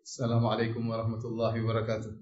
Assalamualaikum warahmatullahi wabarakatuh.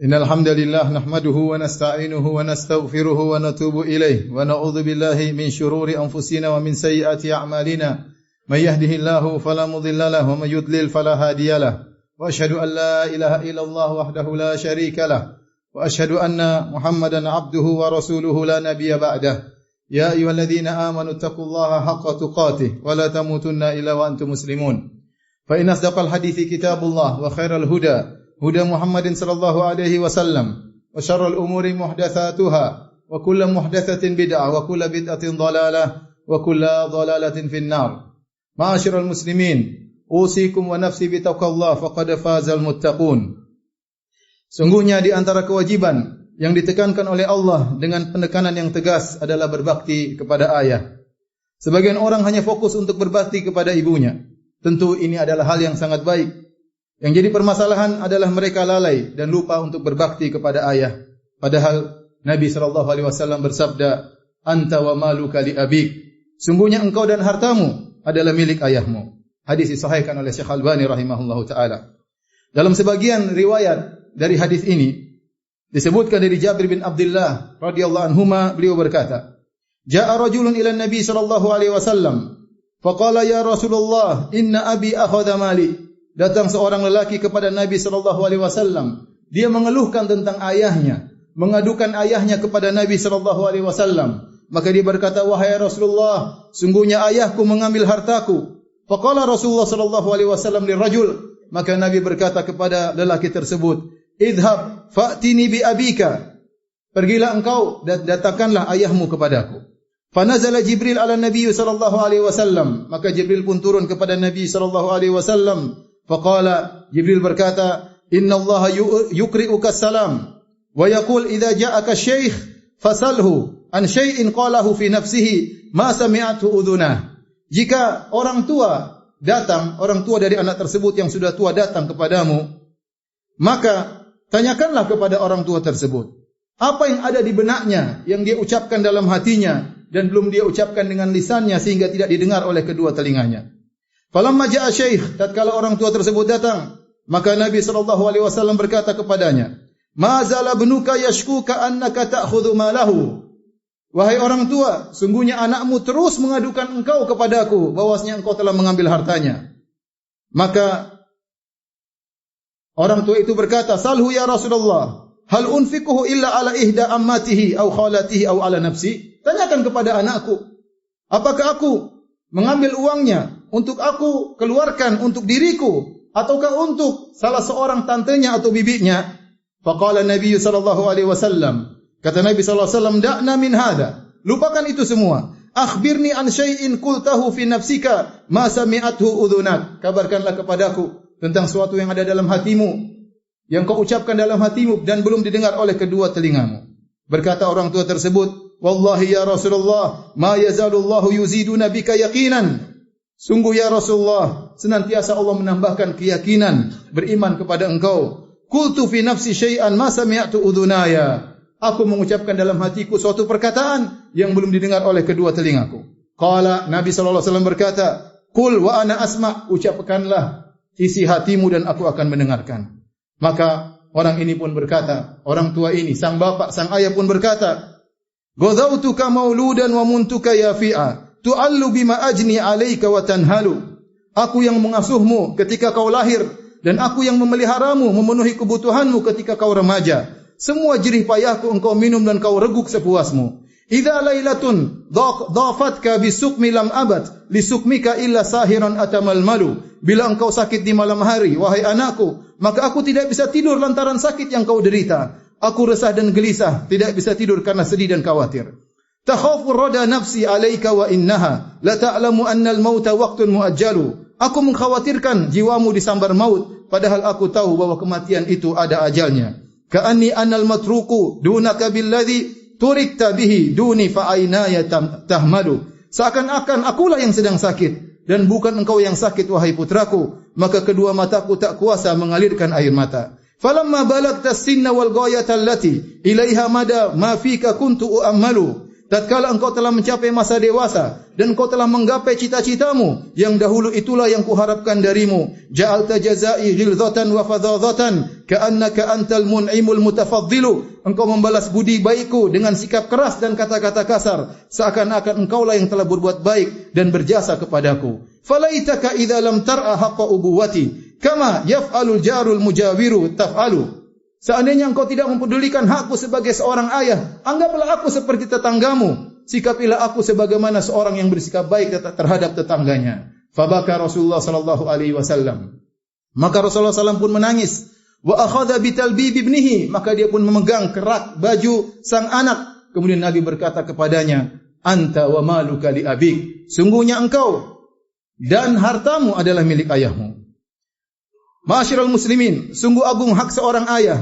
Innal hamdalillah nahmaduhu wa nasta'inuhu wa nastaghfiruhu wa natubu ilayh wa na'udzu billahi min shururi anfusina wa min sayyiati a'malina may yahdihillahu fala mudilla lahu wa may yudlil fala hadiyalah wa asyhadu an la ilaha illallah wahdahu la syarika lah wa asyhadu anna Muhammadan 'abduhu wa rasuluhu la nabiyya ba'dah ya ayyuhalladzina amanu taqullaha haqqa tuqatih wa la tamutunna illa wa antum muslimun fa inna asdaqal hadithi kitabullah wa khairal huda huda Muhammadin sallallahu alaihi wasallam wa syarrul umuri muhdatsatuha wa kullu muhdatsatin bid'ah wa kullu bid'atin dhalalah wa kullu dhalalatin finnar. Ma'asyiral muslimin, usikum wa nafsi bi taqwallah faqad fazal muttaqun. Sungguhnya di antara kewajiban yang ditekankan oleh Allah dengan penekanan yang tegas adalah berbakti kepada ayah. Sebagian orang hanya fokus untuk berbakti kepada ibunya. Tentu ini adalah hal yang sangat baik. Yang jadi permasalahan adalah mereka lalai dan lupa untuk berbakti kepada ayah. Padahal Nabi SAW bersabda, "Anta wa maluka li abik." Sungguhnya engkau dan hartamu adalah milik ayahmu. Hadis disahihkan oleh Syekh Albani rahimahullahu taala. Dalam sebagian riwayat dari hadis ini disebutkan dari Jabir bin Abdullah radhiyallahu anhuma, beliau berkata, "Ja'a rajulun ila Nabi sallallahu alaihi wasallam, faqala ya Rasulullah, inna abi akhadha mali." Datang seorang lelaki kepada Nabi sallallahu alaihi wasallam. Dia mengeluhkan tentang ayahnya, mengadukan ayahnya kepada Nabi sallallahu alaihi wasallam. Maka dia berkata, "Wahai Rasulullah, sungguhnya ayahku mengambil hartaku." Faqala Rasulullah sallallahu alaihi wasallam lirajul, maka Nabi berkata kepada lelaki tersebut, "Idhab fa'tini bi abika." Pergilah engkau dan datangkanlah ayahmu kepadaku. Fanazala Jibril ala Nabi sallallahu alaihi wasallam, maka Jibril pun turun kepada Nabi sallallahu alaihi wasallam. Faqala, Jibril berkata, "Inna Allah yukri'uka salam wa yaqul idza ja'aka syekh fasalhu an syai'in qalahu fi nafsihi ma sami'athu udhunah." Jika orang tua datang, orang tua dari anak tersebut yang sudah tua datang kepadamu, maka tanyakanlah kepada orang tua tersebut apa yang ada di benaknya yang dia ucapkan dalam hatinya dan belum dia ucapkan dengan lisannya sehingga tidak didengar oleh kedua telinganya. Falamma ja'a syekh, tatkala orang tua tersebut datang, maka Nabi SAW berkata kepadanya, "Ma zala ibnuka yashkuka annaka ta'khudhu malahu." Wahai orang tua, sungguhnya anakmu terus mengadukan engkau kepadaku bahwasanya engkau telah mengambil hartanya. Maka orang tua itu berkata, "Salhu ya Rasulullah, hal unfiquhu illa ala ihda ammatihi aw khalatihi aw ala nafsi?" Tanyakan kepada anakku, apakah aku mengambil uangnya untuk aku keluarkan untuk diriku ataukah untuk salah seorang tantenya atau bibinya? Faqala Nabi sallallahu alaihi wasallam, kata Nabi sallallahu alaihi wasallam, "Da'na min hada." Lupakan itu semua. "Akhbirni an syai'in qultahu fi nafsika ma sami'athu udhunak." Kabarkanlah kepadaku tentang sesuatu yang ada dalam hatimu, yang kau ucapkan dalam hatimu dan belum didengar oleh kedua telingamu. Berkata orang tua tersebut, "Wallahi ya Rasulullah, ma yazalullahu yuziduna bika yaqinan." Sungguh ya Rasulullah, senantiasa Allah menambahkan keyakinan beriman kepada engkau. "Qultu fi nafsi syai'an ma sami'tu udhunaya." Aku mengucapkan dalam hatiku suatu perkataan yang belum didengar oleh kedua telingaku. Qala, Nabi sallallahu alaihi wasallam berkata, "Qul wa ana asma'." Ucapkanlah isi hatimu dan aku akan mendengarkan. Maka orang ini pun berkata, orang tua ini, sang bapak, sang ayah pun berkata, "Ghadautuka mauludan wa muntuka yafi'a. Tu'allu bima ajni 'alaika wa tanhalu." Aku yang mengasuhmu ketika kau lahir dan aku yang memeliharamu, memenuhi kebutuhanmu ketika kau remaja. Semua jerih payahku engkau minum dan kau reguk sepuasmu. Idza lailatun dhafatka bisukmi lam abad lisukmika illa sahiran atamal malu. Bila engkau sakit di malam hari, wahai anakku, maka aku tidak bisa tidur lantaran sakit yang kau derita. Aku resah dan gelisah, tidak bisa tidur karena sedih dan khawatir. Takhafu rada nafsi alaika wa innaha la ta'lamu anna al-mauta waqtun muajjalu. Aku mengkhawatirkan jiwamu disambar maut, padahal aku tahu bahwa kematian itu ada ajalnya. Ka'anni anal matruku dunaka billadhi turikta bihi duni fa aynaya tahmadu. Seakan-akan akulah yang sedang sakit dan bukan engkau yang sakit wahai putraku, maka kedua mataku tak kuasa mengalirkan air mata. Falamma balagta as-sinna wal ghayata allati ilaiha mada ma fika kuntu u'ammalu. Tatkala engkau telah mencapai masa dewasa dan engkau telah menggapai cita-citamu yang dahulu, itulah yang kuharapkan darimu. Ja'alta jazai ghilzatan wa fadhadhatan ka'annaka antal mun'imul mutafaddilu. Engkau membalas budi baikku dengan sikap keras dan kata-kata kasar, seakan-akan engkaulah yang telah berbuat baik dan berjasa kepadaku. Falaitaka idza lam tar'a haqqa ubuwati kama yaf'alul jarul mujawiru taf'alu. Seandainya engkau tidak mempedulikan hakku sebagai seorang ayah, anggaplah aku seperti tetanggamu. Sikapilah aku sebagaimana seorang yang bersikap baik terhadap tetangganya. Fabaka Rasulullah sallallahu alaihi wasallam. Maka Rasulullah sallallahu pun menangis. Wa akhadha bitalbib ibnihi, maka dia pun memegang kerak baju sang anak. Kemudian Nabi berkata kepadanya, anta wa maluka li abik. Sungguhnya engkau dan hartamu adalah milik ayahmu. Ma'asyiral muslimin, sungguh agung hak seorang ayah.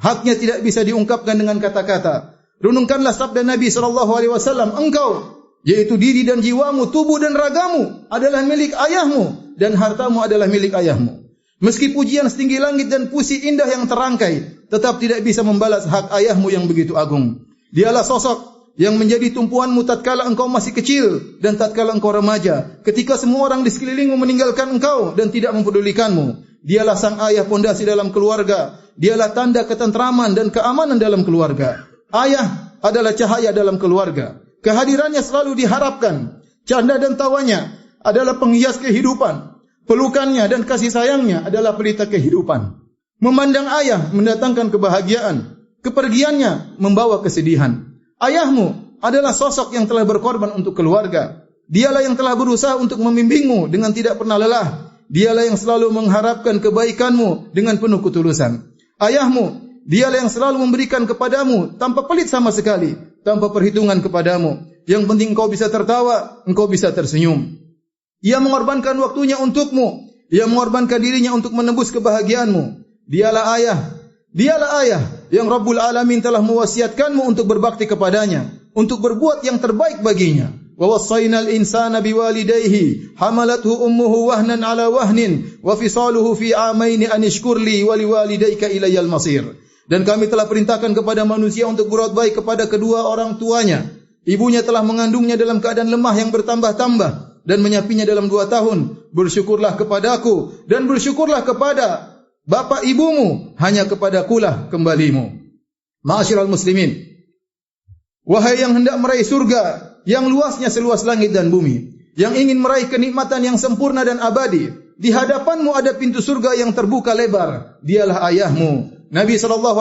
Haknya tidak bisa diungkapkan dengan kata-kata. Renungkanlah sabda Nabi SAW, engkau, yaitu diri dan jiwamu, tubuh dan ragamu adalah milik ayahmu, dan hartamu adalah milik ayahmu. Meski pujian setinggi langit dan puisi indah yang terangkai, tetap tidak bisa membalas hak ayahmu yang begitu agung. Dialah sosok yang menjadi tumpuanmu tatkala engkau masih kecil dan tatkala engkau remaja, ketika semua orang di sekelilingmu meninggalkan engkau dan tidak mempedulikanmu. Dialah sang ayah pondasi dalam keluarga. Dialah tanda ketentraman dan keamanan dalam keluarga. Ayah adalah cahaya dalam keluarga. Kehadirannya selalu diharapkan. Canda dan tawanya adalah penghias kehidupan. Pelukannya dan kasih sayangnya adalah pelita kehidupan. Memandang ayah mendatangkan kebahagiaan. Kepergiannya membawa kesedihan. Ayahmu adalah sosok yang telah berkorban untuk keluarga. Dialah yang telah berusaha untuk membimbingmu dengan tidak pernah lelah. Dialah yang selalu mengharapkan kebaikanmu dengan penuh ketulusan. Ayahmu, dialah yang selalu memberikan kepadamu tanpa pelit sama sekali, tanpa perhitungan kepadamu. Yang penting engkau bisa tertawa, engkau bisa tersenyum. Ia mengorbankan waktunya untukmu. Ia mengorbankan dirinya untuk menembus kebahagiaanmu. Dialah ayah yang Rabbul Alamin telah mewasiatkanmu untuk berbakti kepadanya, untuk berbuat yang terbaik baginya. Wa wassaynal insana biwalidayhi hamalathu ummuhu wahnan ala wahnin wa fisaluhu fi amaini an ishkur li wa liwalidayka ilayyal masir. Dan kami telah perintahkan kepada manusia untuk berbuat baik kepada kedua orang tuanya. Ibunya telah mengandungnya dalam keadaan lemah yang bertambah-tambah dan menyapinya dalam 2 tahun. Bersyukurlah kepadaku dan bersyukurlah kepada bapa ibumu, hanya kepadakulah kembalimu. Ma'asyiral muslimin, wahai yang hendak meraih surga yang luasnya seluas langit dan bumi, yang ingin meraih kenikmatan yang sempurna dan abadi, di hadapanmu ada pintu surga yang terbuka lebar. Dialah ayahmu. Nabi SAW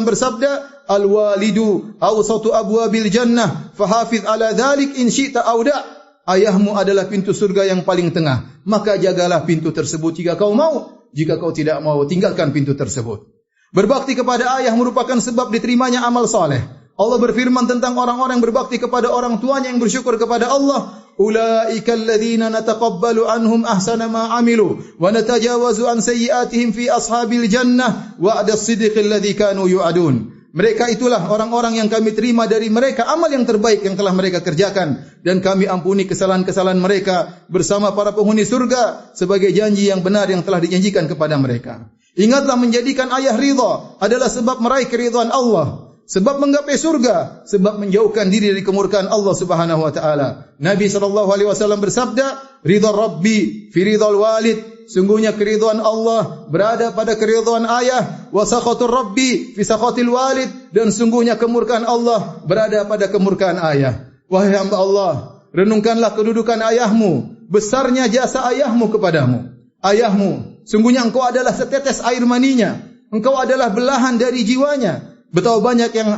bersabda, al-walidu awsatu abwabil jannah, fahafiz ala dhalik in syi'ta awda'. Ayahmu adalah pintu surga yang paling tengah, maka jagalah pintu tersebut jika kau mau. Jika kau tidak mau, tinggalkan pintu tersebut. Berbakti kepada ayah merupakan sebab diterimanya amal saleh. Allah berfirman tentang orang-orang yang berbakti kepada orang tuanya yang bersyukur kepada Allah. Ulaika alladzina nataqabbalu anhum ahsana ma amilu wa natajawazu an sayyi'atihim fi ashabil jannah wa'da as-sidqi alladzi kanu yu'adun. Mereka itulah orang-orang yang kami terima dari mereka amal yang terbaik yang telah mereka kerjakan, dan kami ampuni kesalahan-kesalahan mereka bersama para penghuni surga sebagai janji yang benar yang telah dijanjikan kepada mereka. Ingatlah, menjadikan ayah ridha adalah sebab meraih keridhaan Allah, sebab menggapai surga, sebab menjauhkan diri dari kemurkaan Allah Subhanahu wa taala. Nabi SAW bersabda, ridha Rabbi fi ridhal walid. Sungguhnya keridhaan Allah berada pada keridhaan ayah, wa sakhatur Rabbi fi sakhatil walid, dan sungguhnya kemurkaan Allah berada pada kemurkaan ayah. Wahai hamba Allah, renungkanlah kedudukan ayahmu, besarnya jasa ayahmu kepadamu. Ayahmu, sungguhnya engkau adalah setetes air maninya, engkau adalah belahan dari jiwanya. Betapa banyak yang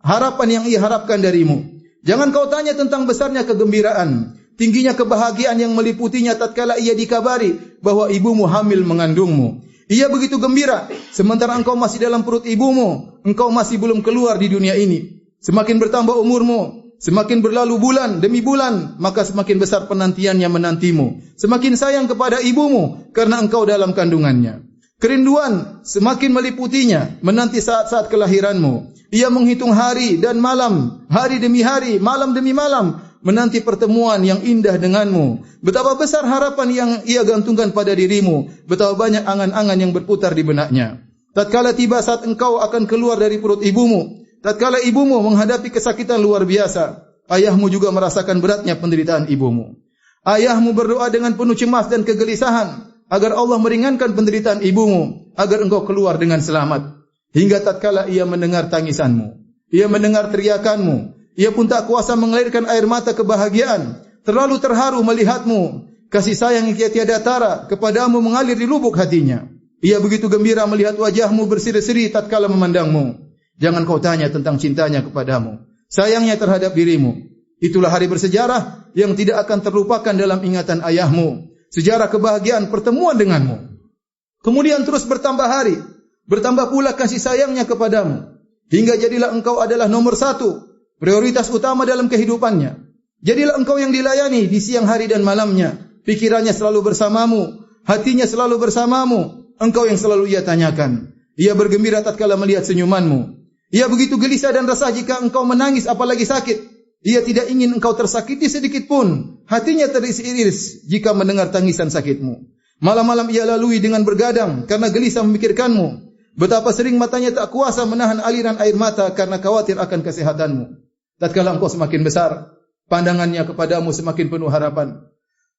harapan yang ia harapkan darimu. Jangan kau tanya tentang besarnya kegembiraan, tingginya kebahagiaan yang meliputinya tatkala ia dikabari bahwa ibumu hamil mengandungmu. Ia begitu gembira, sementara engkau masih dalam perut ibumu, engkau masih belum keluar di dunia ini. Semakin bertambah umurmu, semakin berlalu bulan demi bulan, maka semakin besar penantiannya menantimu. Semakin sayang kepada ibumu karena engkau dalam kandungannya. Kerinduan semakin meliputinya menanti saat-saat kelahiranmu. Ia menghitung hari dan malam, hari demi hari, malam demi malam, menanti pertemuan yang indah denganmu. Betapa besar harapan yang ia gantungkan pada dirimu, betapa banyak angan-angan yang berputar di benaknya. tatkala tiba saat engkau akan keluar dari perut ibumu, tatkala ibumu menghadapi kesakitan luar biasa, ayahmu juga merasakan beratnya penderitaan ibumu. Ayahmu berdoa dengan penuh cemas dan kegelisahan agar Allah meringankan penderitaan ibumu, agar engkau keluar dengan selamat. Hingga tatkala ia mendengar tangisanmu, ia mendengar teriakanmu, ia pun tak kuasa mengalirkan air mata kebahagiaan, terlalu terharu melihatmu. Kasih sayang yang tiada tara kepadamu mengalir di lubuk hatinya. Ia begitu gembira melihat wajahmu berseri-seri tatkala memandangmu. Jangan kau tanya tentang cintanya kepadamu, sayangnya terhadap dirimu. Itulah hari bersejarah yang tidak akan terlupakan dalam ingatan ayahmu. Sejarah kebahagiaan pertemuan denganmu. Kemudian terus bertambah hari, bertambah pula kasih sayangnya kepadamu. Hingga jadilah engkau adalah nomor satu, prioritas utama dalam kehidupannya. Jadilah engkau yang dilayani di siang hari dan malamnya. Pikirannya selalu bersamamu, hatinya selalu bersamamu. Engkau yang selalu ia tanyakan. Ia bergembira tatkala melihat senyumanmu. Ia begitu gelisah dan resah jika engkau menangis apalagi sakit. Ia tidak ingin engkau tersakiti sedikit pun. Hatinya teriris-iris jika mendengar tangisan sakitmu. Malam-malam ia lalui dengan bergadang karena gelisah memikirkanmu. Betapa sering matanya tak kuasa menahan aliran air mata karena khawatir akan kesehatanmu. Tatkala engkau semakin besar, pandangannya kepadamu semakin penuh harapan.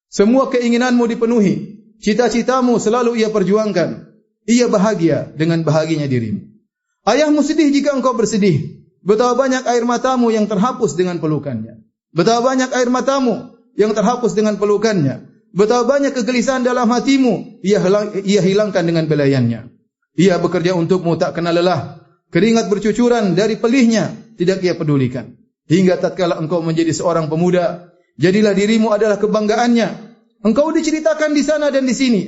Semua keinginanmu dipenuhi, cita-citamu selalu ia perjuangkan. Ia bahagia dengan bahagianya dirimu. Ayahmu sedih jika engkau bersedih. Betapa banyak air matamu yang terhapus dengan pelukannya. Betapa banyak air matamu yang terhapus dengan pelukannya. Betapa banyak kegelisahan dalam hatimu ia hilangkan dengan belayannya. Ia bekerja untukmu tak kenal lelah. Keringat bercucuran dari pelihnya tidak ia pedulikan. Hingga tatkala engkau menjadi seorang pemuda, jadilah dirimu adalah kebanggaannya. Engkau diceritakan di sana dan di sini.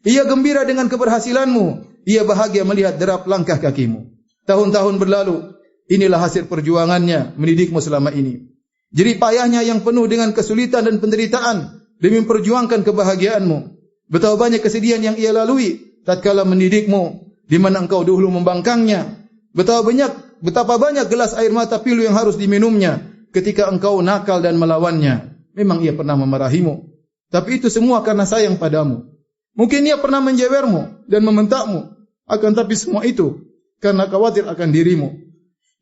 Ia gembira dengan keberhasilanmu. Ia bahagia melihat derap langkah kakimu. Tahun-tahun berlalu, inilah hasil perjuangannya mendidikmu selama ini. Jerih payahnya yang penuh dengan kesulitan dan penderitaan demi memperjuangkan kebahagiaanmu. Betapa banyak kesedihan yang ia lalui tatkala mendidikmu, di mana engkau dahulu membangkangnya. Betapa banyak gelas air mata pilu yang harus diminumnya ketika engkau nakal dan melawannya. Memang ia pernah memarahimu, tapi itu semua karena sayang padamu. Mungkin ia pernah menjewermu dan membentakmu, akan tapi semua itu karena khawatir akan dirimu.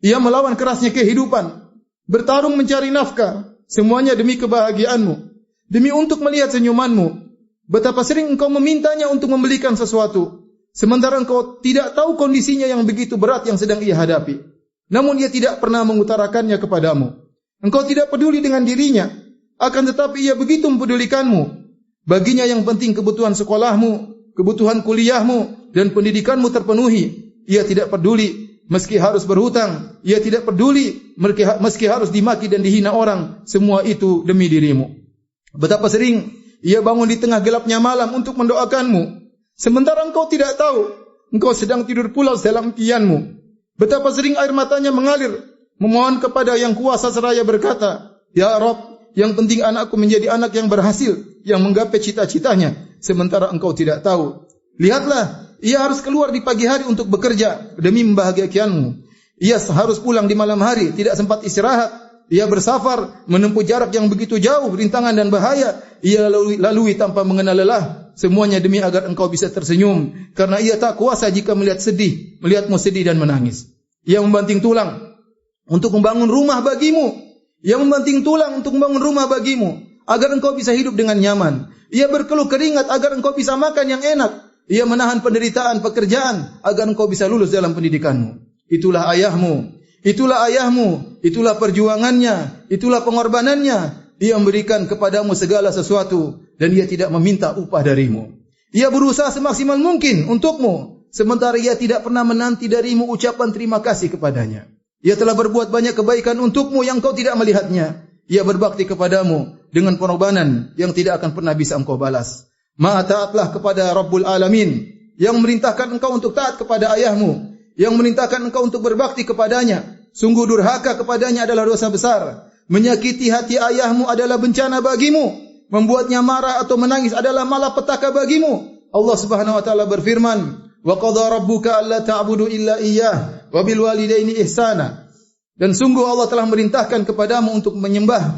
Ia melawan kerasnya kehidupan, bertarung mencari nafkah, semuanya demi kebahagiaanmu, demi untuk melihat senyumanmu. Betapa sering engkau memintanya untuk membelikan sesuatu, sementara engkau tidak tahu kondisinya yang begitu berat yang sedang ia hadapi. Namun ia tidak pernah mengutarakannya kepadamu. Engkau tidak peduli dengan dirinya, akan tetapi ia begitu mempedulikanmu. Baginya yang penting kebutuhan sekolahmu, kebutuhan kuliahmu, dan pendidikanmu terpenuhi. Ia tidak peduli meski harus berhutang. Ia tidak peduli meski harus dimaki dan dihina orang. Semua itu demi dirimu. Betapa sering ia bangun di tengah gelapnya malam untuk mendoakanmu, sementara engkau tidak tahu engkau sedang tidur pulas dalam impianmu. Betapa sering air matanya mengalir memohon kepada yang kuasa seraya berkata, "Ya Rabb, yang penting anakku menjadi anak yang berhasil, yang menggapai cita-citanya, sementara engkau tidak tahu. Lihatlah, ia harus keluar di pagi hari untuk bekerja demi membahagiakanmu. Ia harus pulang di malam hari, tidak sempat istirahat. Ia bersafar, menempuh jarak yang begitu jauh, rintangan dan bahaya. Ia lalui tanpa mengenal lelah. Semuanya demi agar engkau bisa tersenyum, karena ia tak kuasa jika melihatmu sedih dan menangis. Ia membanting tulang untuk membangun rumah bagimu. Ia membanting tulang untuk membangun rumah bagimu, agar engkau bisa hidup dengan nyaman. Ia berkeluh keringat agar engkau bisa makan yang enak. Ia menahan penderitaan pekerjaan, agar engkau bisa lulus dalam pendidikanmu. Itulah ayahmu, itulah perjuangannya, itulah pengorbanannya. Ia memberikan kepadamu segala sesuatu, dan ia tidak meminta upah darimu. Ia berusaha semaksimal mungkin untukmu, sementara ia tidak pernah menanti darimu ucapan terima kasih kepadanya. Ia telah berbuat banyak kebaikan untukmu yang kau tidak melihatnya. Ia berbakti kepadamu dengan pengorbanan yang tidak akan pernah bisa engkau balas. Maha taatlah kepada Rabbul Alamin, yang memerintahkan engkau untuk taat kepada ayahmu, yang memerintahkan engkau untuk berbakti kepadanya. Sungguh durhaka kepadanya adalah dosa besar. Menyakiti hati ayahmu adalah bencana bagimu. Membuatnya marah atau menangis adalah malapetaka bagimu. Allah Subhanahu wa taala berfirman, "Wa qadha rabbuka alla ta'budu illa iyyah wa bil walidaini ihsana." Dan sungguh Allah telah merintahkan kepadamu untuk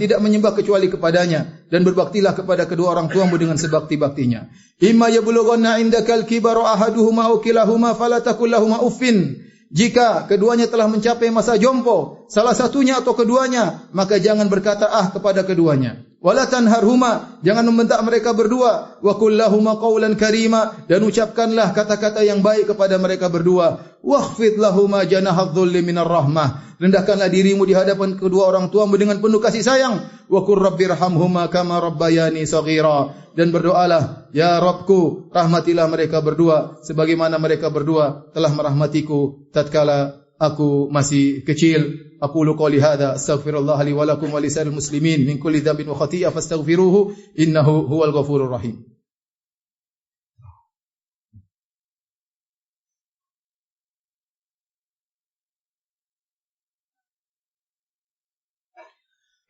tidak menyembah kecuali kepadanya, dan berbaktilah kepada kedua orang tuamu dengan sebakti-baktinya. Imma yablughanna indakal kibaru ahaduhuma aw kilahuma fala taqul lahumu uffin. Jika keduanya telah mencapai masa jompo, salah satunya atau keduanya, maka jangan berkata kepada keduanya. Wala tanharhuma, jangan membentak mereka berdua. Wa qul lahumu qawlan karima, dan ucapkanlah kata-kata yang baik kepada mereka berdua. Wakhfid lahuma janahadh-dhulli minar rahmah, rendahkanlah dirimu di hadapan kedua orang tuamu dengan penuh kasih sayang. Wa qur rabbirhamhuma kama rabbayani shaghira, dan berdoalah, ya Rabbku, rahmatilah mereka berdua sebagaimana mereka berdua telah merahmatiku tatkala aku masih kecil. Aqulu qouli hadza astaghfirullah li wa lakum wa lisa'il muslimin min kulli dhanbin wa khati'ah fastaghfiruhu innahu huwal ghafurur rahim.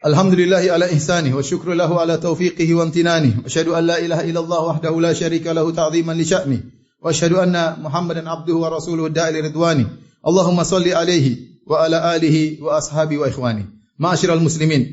Alhamdulillahi ala ihsanihi wa syukru lahu ala taufiqihi wa amtinanihi wa asyhadu an la ilaha illallah wahdahu la syarika lahu ta'dhiman li sya'nihi wa asyhadu anna Muhammadan abduhu wa rasuluhu da'i li ridwani. Allahumma salli alaihi wa ala alihi wa ashabi wa ikhwani. Ma'asyiral muslimin,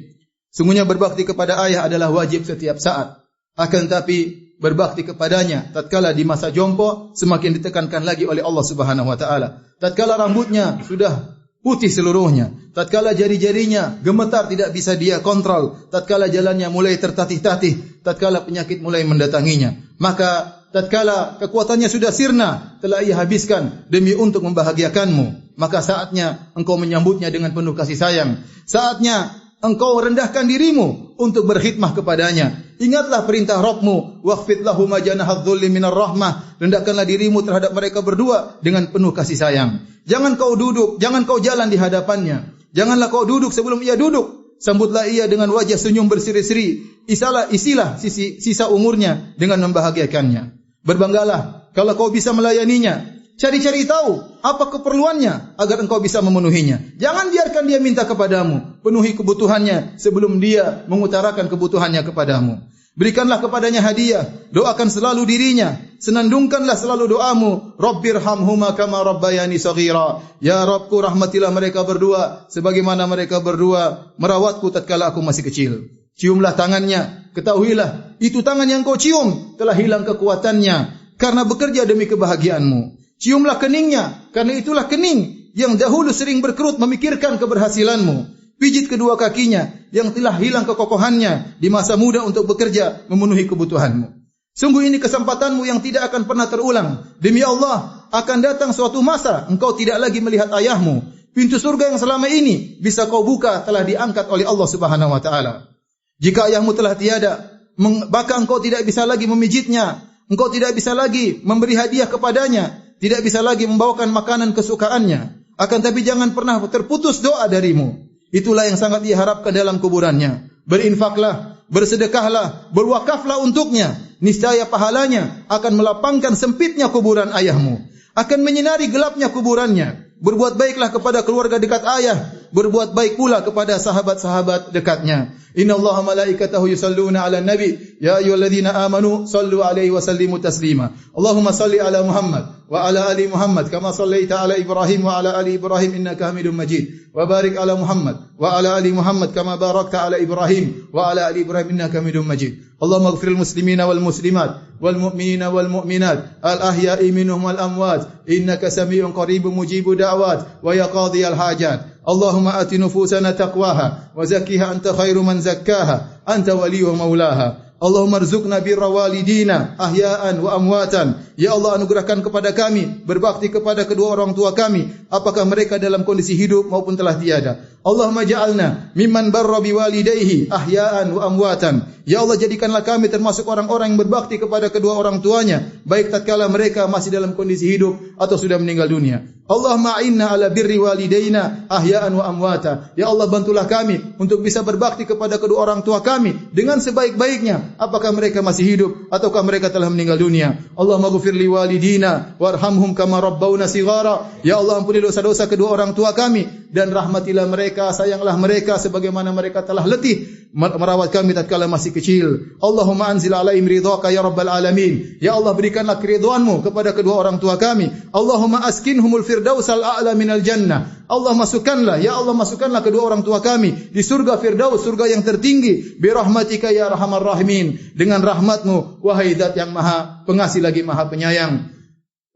sungguhnya berbakti kepada ayah adalah wajib setiap saat. Akan tapi berbakti kepadanya tatkala di masa jompo semakin ditekankan lagi oleh Allah Subhanahu wa taala. Tatkala rambutnya sudah putih seluruhnya, tatkala jari-jarinya gemetar tidak bisa dia kontrol, tatkala jalannya mulai tertatih-tatih, tatkala penyakit mulai mendatanginya, maka tatkala kekuatannya sudah sirna, telah ia habiskan demi untuk membahagiakanmu, maka saatnya engkau menyambutnya dengan penuh kasih sayang. Saatnya engkau rendahkan dirimu untuk berkhidmah kepadanya. Ingatlah perintah Rabbmu, waqfid lahum janahadh-dhulli minar rahmah, rendahkanlah dirimu terhadap mereka berdua dengan penuh kasih sayang. Jangan kau duduk, jangan kau jalan di hadapannya. Janganlah kau duduk sebelum ia duduk. Sambutlah ia dengan wajah senyum berseri-seri. Isilah sisa umurnya dengan membahagiakannya. Berbanggalah kalau kau bisa melayaninya. Cari-cari tahu apa keperluannya agar engkau bisa memenuhinya. Jangan biarkan dia minta kepadamu. Penuhi kebutuhannya sebelum dia mengutarakan kebutuhannya kepadamu. Berikanlah kepadanya hadiah. Doakan selalu dirinya. Senandungkanlah selalu doamu. Rabbirhamhuma kama rabbayani shaghira. Ya Rabbku, rahmatilah mereka berdua sebagaimana mereka berdua merawatku tatkala aku masih kecil. Ciumlah tangannya. Ketahuilah, itu tangan yang kau cium telah hilang kekuatannya karena bekerja demi kebahagiaanmu. Ciumlah keningnya, karena itulah kening yang dahulu sering berkerut memikirkan keberhasilanmu. Pijit kedua kakinya yang telah hilang kekokohannya di masa muda untuk bekerja memenuhi kebutuhanmu. Sungguh ini kesempatanmu yang tidak akan pernah terulang. Demi Allah, akan datang suatu masa engkau tidak lagi melihat ayahmu. Pintu surga yang selama ini bisa kau buka telah diangkat oleh Allah Subhanahu wa taala. Jika ayahmu telah tiada, maka engkau tidak bisa lagi memijitnya, engkau tidak bisa lagi memberi hadiah kepadanya, tidak bisa lagi membawakan makanan kesukaannya. Akan tapi jangan pernah terputus doa darimu. Itulah yang sangat diharapkan dalam kuburannya. Berinfaklah, bersedekahlah, berwakaflah untuknya. Niscaya pahalanya akan melapangkan sempitnya kuburan ayahmu, akan menyinari gelapnya kuburannya. Berbuat baiklah kepada keluarga dekat ayah, berbuat baik pula kepada sahabat-sahabat dekatnya. Innallaha malaikatahu yusalluna 'alan nabi, ya ayyuhalladzina amanu sallu 'alaihi wa sallimu taslima. Allahumma salli 'ala Muhammad wa 'ala ali Muhammad kama sallaita 'ala Ibrahim wa 'ala ali Ibrahim innaka Hamidum Majid. Wa barik 'ala Muhammad wa 'ala ali Muhammad kama barakta 'ala Ibrahim wa 'ala ali Ibrahim innaka Hamidum Majid. Allahumma ighfiril muslimina wal muslimat wal mu'minina wal mu'minat al ahya'i minhum wal amwat innaka samii'un qaribun mujibud da'wat wa ya qadhiyal hajat. Allahumma ati nufusana taqwaha wa zakkiha anta khairu man zakkaha anta waliyyu maulaha. Allahumma rzuqna birra walidina ahya'an wa amwatan. Ya Allah, anugerahkan kepada kami berbakti kepada kedua orang tua kami, apakah mereka dalam kondisi hidup maupun telah tiada. Allahumma ja'alna mimman barra biwalidayhi ahya'an wa amwatan. Ya Allah, jadikanlah kami termasuk orang-orang yang berbakti kepada kedua orang tuanya, baik tatkala mereka masih dalam kondisi hidup atau sudah meninggal dunia. Allahumma a'inna ala birri walidayna ahya'an wa amwata. Ya Allah, bantulah kami untuk bisa berbakti kepada kedua orang tua kami dengan sebaik-baiknya, apakah mereka masih hidup ataukah mereka telah meninggal dunia. Allahumma ghfir li walidina warhamhum kama rabbawna shighara. Ya Allah, ampuni dosa-dosa kedua orang tua kami dan rahmatilah mereka mereka, sayanglah mereka sebagaimana mereka telah letih merawat kami tatkala masih kecil. Allahumma anzil alaihim ridhaka ya rabbal alamin. Ya Allah, berikanlah keridhaan-Mu kepada kedua orang tua kami. Allahumma askinhumul firdausal a'la minal jannah. Allah masukkanlah, ya Allah masukkanlah kedua orang tua kami di surga Firdaus, surga yang tertinggi. Bi rahmatika ya arhamar rahimin. Dengan rahmat-Mu wahai Zat yang Maha Pengasih lagi Maha Penyayang.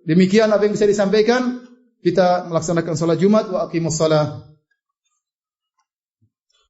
Demikian apa yang bisa disampaikan. Kita melaksanakan salat Jumat. Wa aqimus shalah.